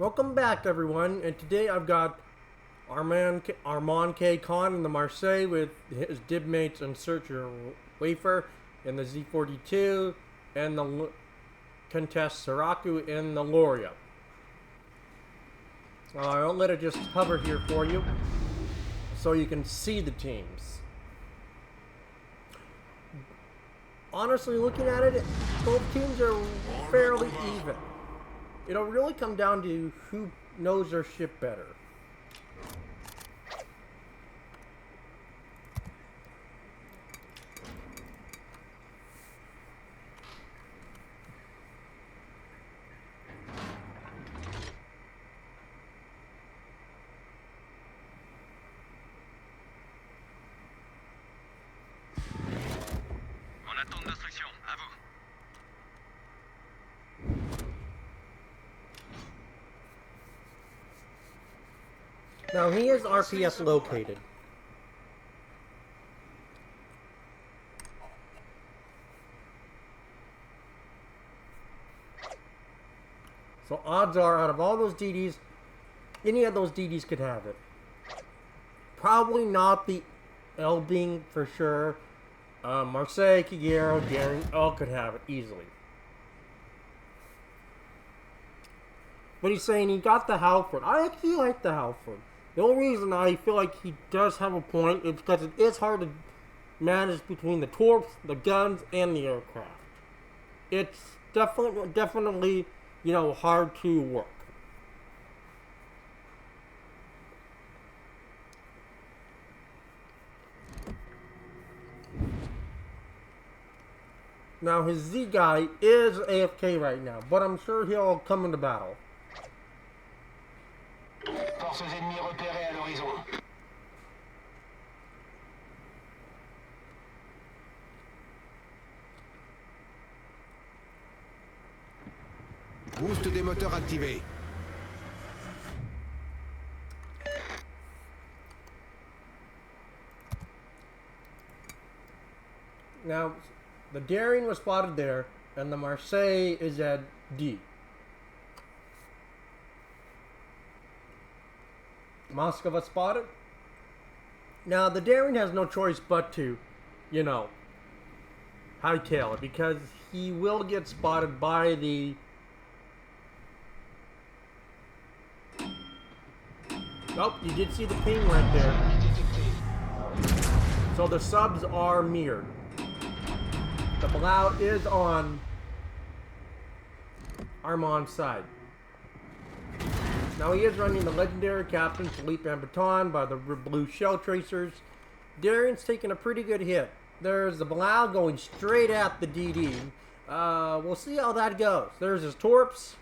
Welcome back, everyone, and today I've got ArmanXKhan in the Marseille with his dib mates and Searcher Wafer in the Z42 and the Contest Saraku in the Loria. I'll let it just hover here for you so you can see the teams. Honestly, looking at it, both teams are fairly even. It'll really come down to who knows their ship better. On attend d'instruction, à vous. Now, he is RPS located. So odds are, out of all those DDs, any of those DDs could have it. Probably not the Elbing for sure. Marseille, Kagero, Daring, all could have it easily. But he's saying he got the Halford. I actually like the Halford. The only reason I feel like he does have a point is because it is hard to manage between the torps, the guns, and the aircraft. It's definitely, you know, hard to work. Now his Z guy is AFK right now, but I'm sure he'll come into battle. Forces ennemies repérées à l'horizon. Boost des moteurs activé. Now, the Daring was spotted there, and the Marseille is at D. Moscow spotted. Now, the Daring has no choice but to, you know, hightail it, because he will get spotted by the... Oh, you did see the ping right there. So the subs are mirrored. The Blau is on Arman's side. Now he is running the legendary Captain Philippe Ambaton by the blue shell tracers. Daring's taking a pretty good hit. There's the Blau going straight at the DD. We'll see how that goes. There's his torps.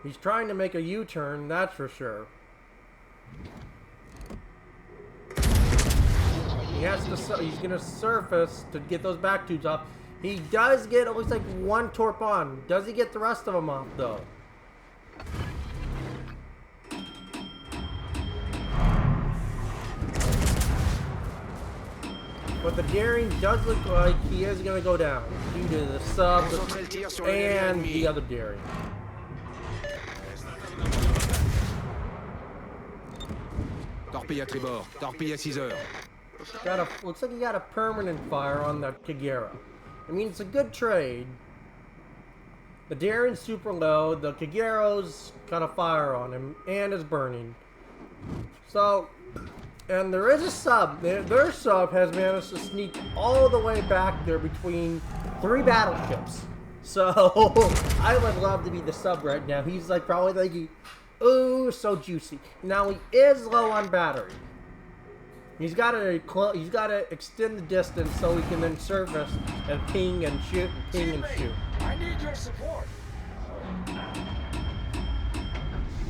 He's trying to make a U-turn, that's for sure. He's gonna surface to get those back tubes off. He does get, it looks like, one torp on. Does he get the rest of them off, though? But the Daring does look like he is gonna go down due to the sub and the other Daring. Torpille à tribord. Torpille à 6 heures. Looks like he got a permanent fire on the Kagero. I mean, it's a good trade. The Daring's super low. The Kagero's got a fire on him and is burning. So, and there is a sub. Their sub has managed to sneak all the way back there between 3 battleships. So, I would love to be the sub right now. He's like probably thinking, ooh, so juicy. Now he is low on battery. He's got to extend the distance so he can then surface and ping and shoot and ping and shoot. I need your support.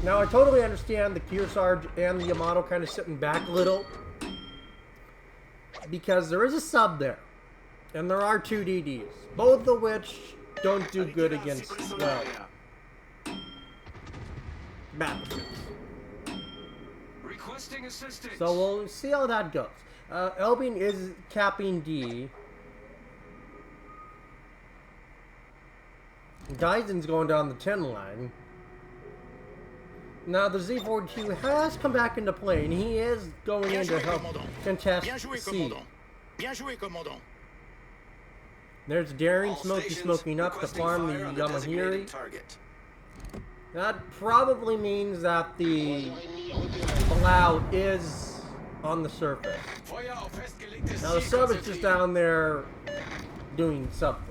Now I totally understand the Kearsarge and the Yamato kind of sitting back a little, because there is a sub there, and there are 2 DDs, both of which don't do good against battleships. Requesting assistance. So we'll see how that goes. Elbing is capping D. Gaizen's going down the 10 line. Now the Z-42 has come back into play, and he is going in to help contest C. There's Daring Smokey smoking up to farm the Yamahiri. That probably means that the Palau is on the surface. Now the sub is just down there doing sub things.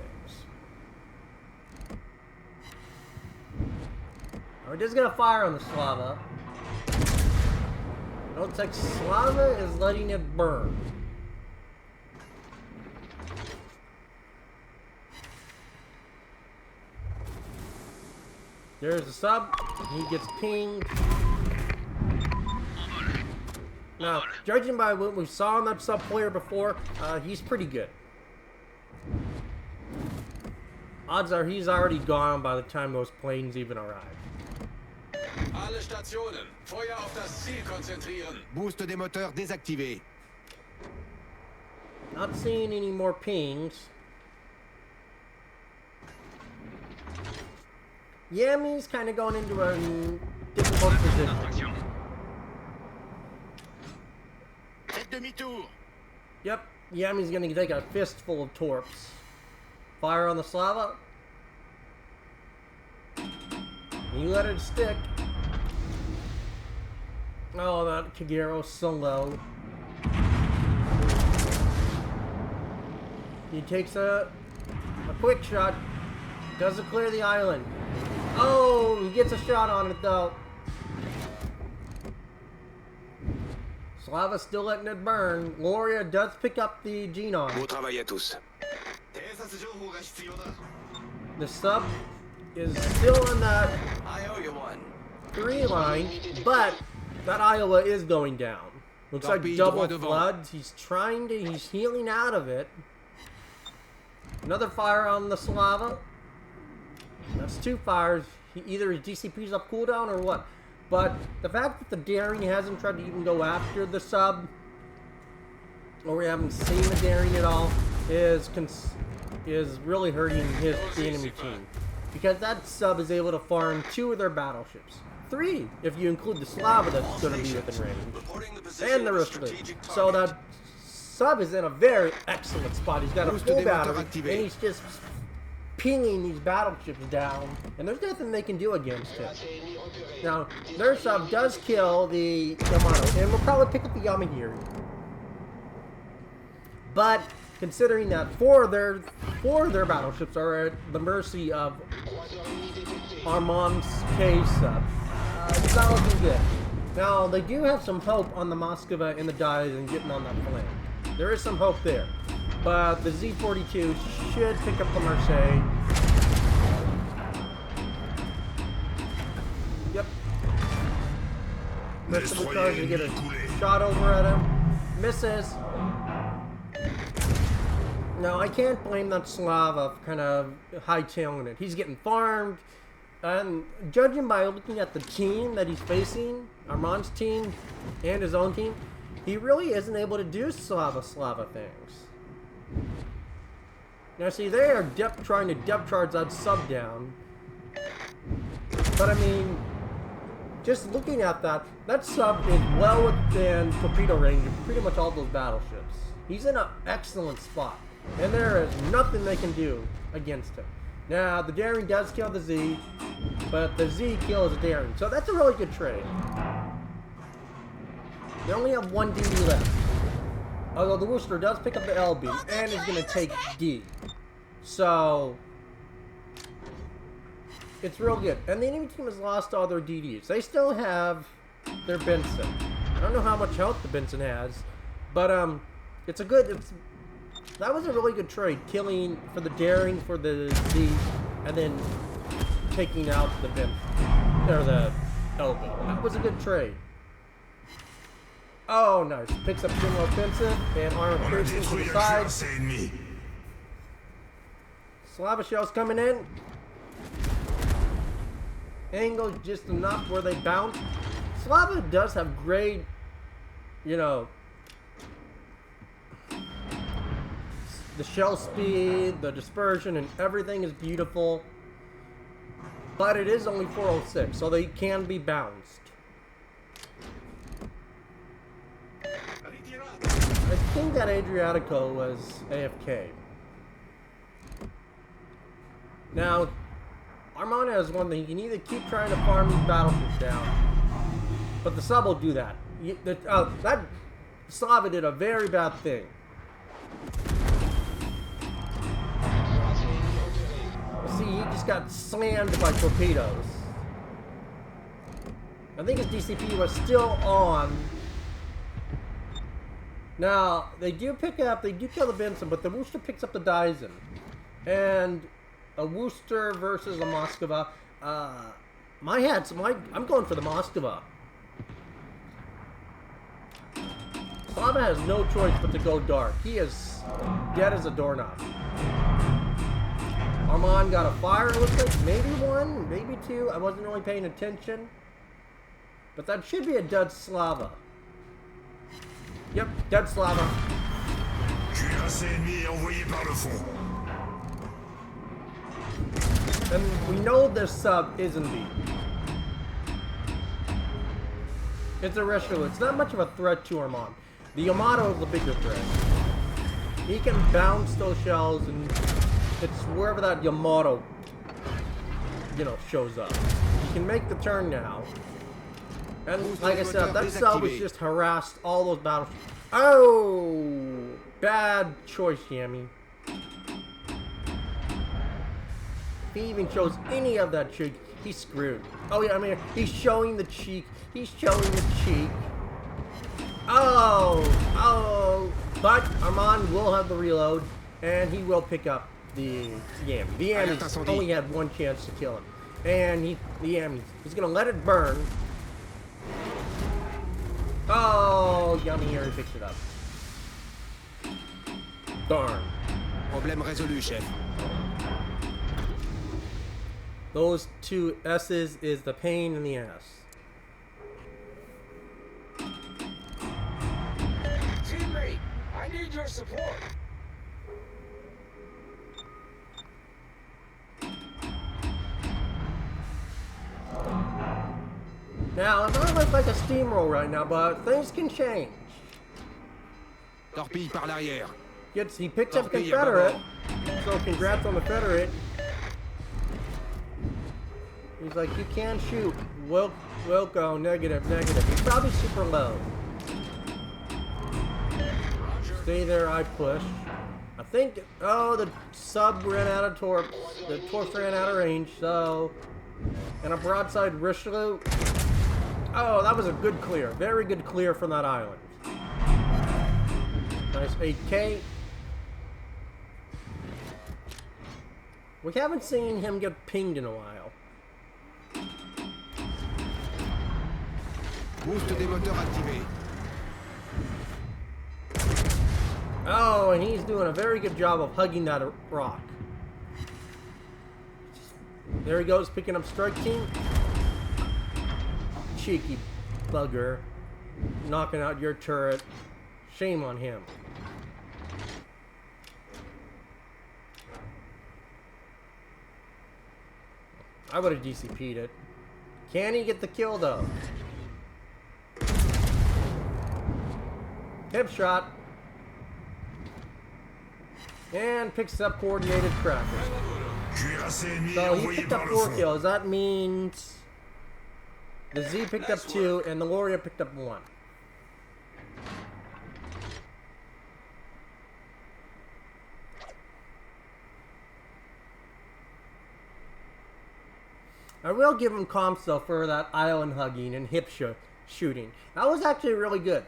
We're just gonna fire on the Slava. It looks like Slava is letting it burn. There's the sub. He gets pinged. Now, judging by what we saw in that sub player before, he's pretty good. Odds are he's already gone by the time those planes even arrive. Alle Stationen, Feuer auf das Ziel konzentrieren. Boost des moteurs désactivé. Not seeing any more pings. Yami's kind of going into a difficult position. Faites demi-tour. Yep, Yami's going to take a fistful of torps. Fire on the Slava. You let it stick. Oh, that Kagero's so low. He takes a quick shot. Doesn't clear the island. Oh, he gets a shot on it though. Slava's still letting it burn. Gloria does pick up the Genon. Bon travail à tous. The sub is still on that I owe you one. 3 line, but that Iowa is going down. Looks like double floods. He's healing out of it. Another fire on the Slava. That's 2 fires. Either his DCP's up cooldown or what. But the fact that the Daring hasn't tried to even go after the sub, or we haven't seen the Daring at all, is really hurting the enemy team. Because that sub is able to farm 2 of their battleships. 3, if you include the Slava that's going to be within range. And the Rushlight. So that sub is in a very excellent spot. He's got a full battery, and he's just pinging these battleships down, and there's nothing they can do against it. Now, their sub does kill the Yamato, and we'll probably pick up the Yamahiri. But considering that 4 of their battleships are at the mercy of ArmanXKhan sub, it's not looking good. Now, they do have some hope on the Moskva and the Dies and getting on that flank. There is some hope there. But the Z-42 should pick up the Marseille. Yep. Rest of the cars to get a shot over at him. Misses. Now, I can't blame that Slava for kind of hightailing it. He's getting farmed. And judging by looking at the team that he's facing, Arman's team and his own team, he really isn't able to do Slava things. Now see, they are trying to depth charge that sub down. But I mean, just looking at that sub is well within torpedo range of pretty much all those battleships. He's in an excellent spot. And there is nothing they can do against him. Now, the Daring does kill the Z, but the Z kills the Daring. So that's a really good trade. They only have 1 DD left. Although the Worcester does pick up the LB and is going to take D. So, it's real good. And the enemy team has lost all their DDs. They still have their Benson. I don't know how much health the Benson has, but that was a really good trade. Killing for the Daring for the Z, and then taking out the Benson, or the LB. That was a good trade. Oh, nice. Picks up general offensive and armor piercing to the side. Slava shells coming in. Angle just enough where they bounce. Slava does have great, the shell speed, the dispersion, and everything is beautiful. But it is only 406, so they can be bounced. I think that Adriatico was AFK. Now, Arman has one thing. He can either keep trying to farm these battleships down, but the sub will do that. That Slava did a very bad thing. See, he just got slammed by torpedoes. I think his DCP was still on. Now, they do kill the Benson, but the Worcester picks up the Dyson. And a Worcester versus a Moskva. I'm going for the Moskva. Slava has no choice but to go dark. He is dead as a doorknob. Arman got a fire, it looks like. Maybe one, maybe two. I wasn't really paying attention. But that should be a dead Slava. Yep, dead Slava. And we know this sub isn't beat. It's a Richelieu. It's not much of a threat to Arman. The Yamato is the bigger threat. He can bounce those shells, and it's wherever that Yamato, shows up. He can make the turn now. And like I said, that sub was just harassed all those battleships. Oh! Bad choice, Yami. If he even shows any of that cheek, he's screwed. Oh yeah, I mean, he's showing the cheek. He's showing the cheek. Oh! But Arman will have the reload, and he will pick up the Yami. The Yami only had one chance to kill him. And the Yami, he's gonna let it burn. Oh, Yami here picks it up. Darn. Problème résolu, chef. Those two S's is the pain in the ass. Teammate, I need your support. Now, it doesn't look like a steamroll right now, but things can change. Torpille par l'arrière. He picks up Confederate, so congrats on the Confederate. He's like, you can shoot. Wilco, negative. He's probably super low. Stay there, I push. I think, the sub ran out of torp. The torps ran out of range, so... And a broadside Richelieu. Oh, that was a good clear. Very good clear from that island. Nice 8K. We haven't seen him get pinged in a while. Boost des moteurs activé. Oh, and he's doing a very good job of hugging that rock. There he goes, picking up strike team. Cheeky bugger. Knocking out your turret. Shame on him. I would have DCP'd it. Can he get the kill though? Hip shot. And picks up coordinated crackers. So he picked up 4 kills. That means the Z picked up 2 and the Loria picked up 1. I will give him comps though for that island hugging and hip shooting. That was actually really good.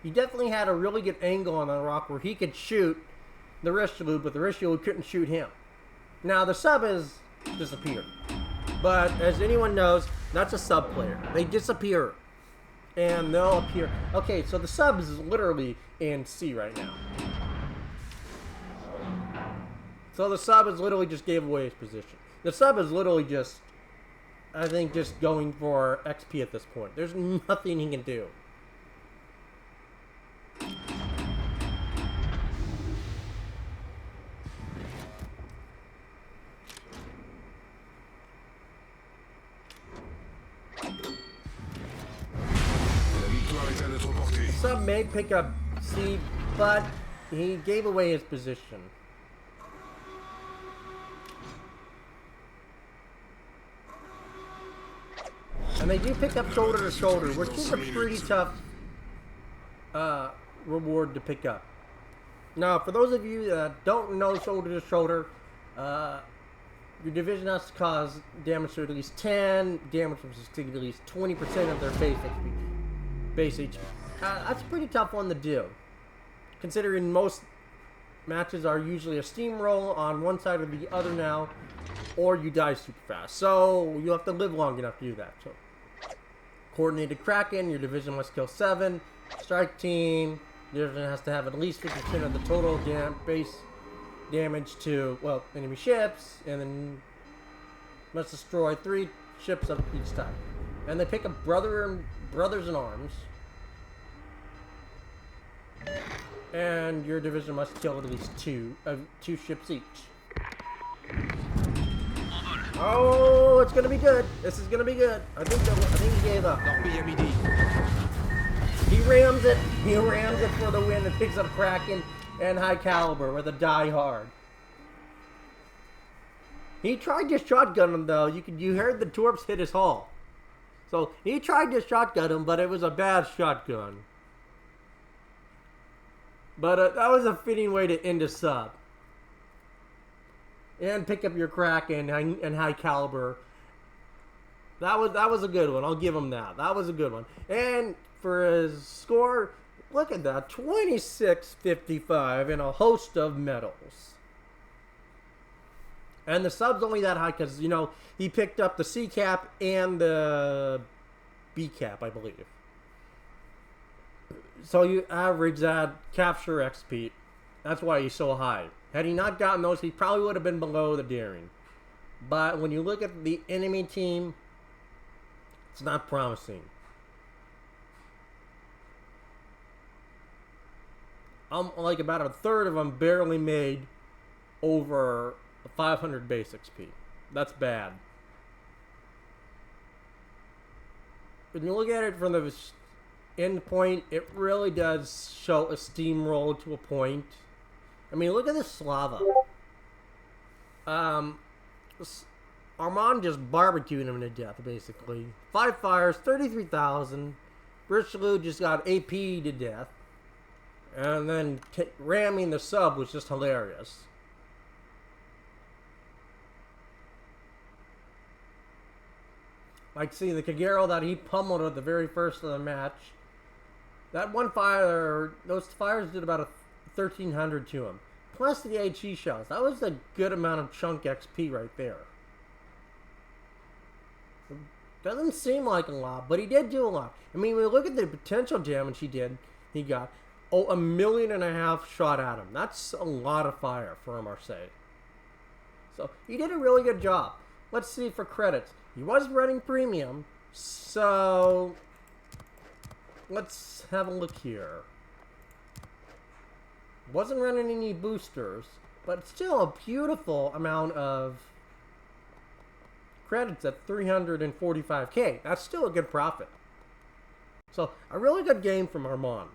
He definitely had a really good angle on the rock where he could shoot the Richelieu, but the Richelieu couldn't shoot him. Now, the sub has disappeared. But as anyone knows, that's a sub player. They disappear. And they'll appear. Okay, so the sub is literally in C right now. So the sub is literally just gave away his position. The sub is literally just, I think, just going for XP at this point. There's nothing he can do. Sub may pick up C, but he gave away his position. And they do pick up shoulder to shoulder, which is a pretty tough reward to pick up. Now, for those of you that don't know shoulder to shoulder, your division has to cause damage to at least 10, damage to at least 20% of their base HP. That's a pretty tough one to do, considering most matches are usually a steamroll on one side or the other now, or you die super fast. So you have to live long enough to do that. So, coordinated Kraken, your division must kill 7. Strike team, your division has to have at least 50% of the total base damage to, well, enemy ships, and then must destroy 3 ships of each type. And they pick up brothers in arms. And your division must kill at least 2 ships each. Oh, it's gonna be good. This is gonna be good. I think he gave up. He rams it. He rams it for the win and picks up Kraken and High Caliber with a die hard. He tried to shotgun him though. You heard the torps hit his hull. So he tried to shotgun him, but it was a bad shotgun. But that was a fitting way to end a sub. And pick up your Kraken and High Caliber. That was a good one. I'll give him that. That was a good one. And for his score, look at that, 2655 and a host of medals. And the sub's only that high because, you know, he picked up the C cap and the B cap, I believe. So you average that capture XP. That's why he's so high. Had he not gotten those, he probably would have been below the daring. But when you look at the enemy team, it's not promising. Like about a third of them barely made over 500 base XP. That's bad. When you look at it from the end point, it really does show a steamroll to a point. I mean, look at this Slava. Arman just barbecued him to death, basically. 5 fires, 33,000. Richelieu just got AP to death. And then ramming the sub was just hilarious. Like, see, the Kagero that he pummeled at the very first of the match. That one fire, those fires did about 1,300 to him. Plus the HE shells. That was a good amount of chunk XP right there. Doesn't seem like a lot, but he did do a lot. I mean, when we look at the potential damage he got, 1.5 million shot at him. That's a lot of fire for Marseille. So, he did a really good job. Let's see for credits. He was running premium, so let's have a look here. Wasn't running any boosters, but still a beautiful amount of credits at 345k. That's still a good profit. So, a really good game from Arman.